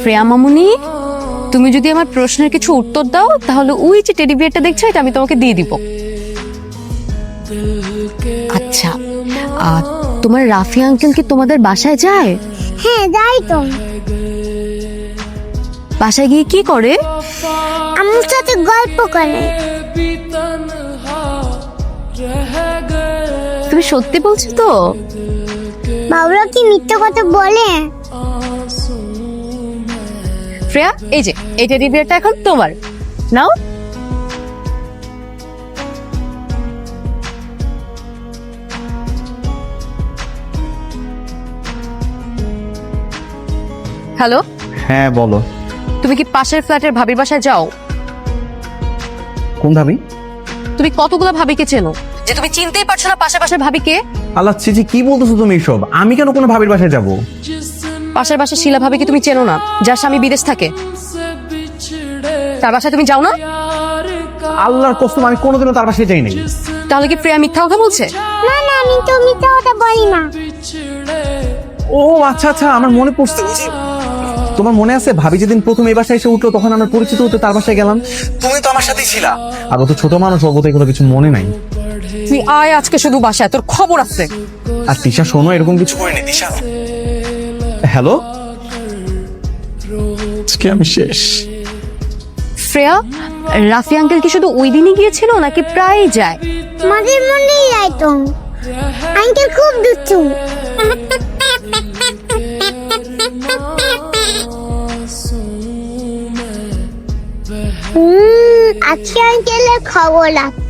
প্রিয়া মামুনি, তুমি যদি আমার প্রশ্নের কিছু উত্তর দাও তাহলে ওই যে টেডি বিয়ারটা দেখছো এটা আমি তোমাকে দিয়ে দিব। আচ্ছা, তোমার রাফি আঙ্কেল কি তোমাদের বাসায় যায়? হ্যাঁ যাই তো। বাসায় গিয়ে কি করে? আমার সাথে গল্প করে। তুমি সত্যি বলছো তো? বাবুরা কি মিথ্যে কথা বলে? প্রিয়া, এই যে এই টেডি বিয়ারটা এখন তোমার, নাও। হ্যালো, হ্যাঁ বলো। তুমি কি পাশের ফ্ল্যাটের ভাবির বাসায় যাও? কোন ভাবি? তুমি কতগুলো ভাবিকে চেনো যে তুমি চিনতেই পারছো না পাশের বাসার ভাবিকে? আল্লাহ চিজি, কি বলতেছো তুমি এসব? আমি কেন কোনো ভাবির বাসায় যাব? পাশের বাসার শিলা ভাবিকে তুমি চেনো না, যার স্বামী বিদেশ থাকে? তার বাসায় তুমি যাও না? আল্লাহর কসম, আমি কোনোদিনও তার বাসায় যাই নাই। তাহলে কি প্রিয়া মিথ্যা কথা বলছে? না না, আমি তো মিথ্যে কথা বলি না। ও আচ্ছা আচ্ছা, আমার মনে পড়ছে। ওই যে, তোমার মনে আছে ভাবি যেদিন প্রথম এই বাসায় এসে উঠলো তখন আমরা পরিচিত হতে তার বাসায় গেলাম? তুমি তো আমার সাথেই ছিলা। আর ও তো ছোট মানুষ, ওর বোধহয় কোনো কিছু মনে নাই। তুই আয় আজকে শুধু বাসায়, তোর খবর আছে। আর তিশা শোনো, এরকম কিছু করিনি তিশা। হ্যালো, আজকে আমি শেষ। শ্রেয়া, রাফি আঙ্কেল কি শুধু ওই দিনই গিয়েছিল নাকি প্রায়ই যায়? মাঝে মধ্যেই যাই তো। আঙ্কেল খুব দুষ্টু। আজকে আঙ্কেলের খবর আছে।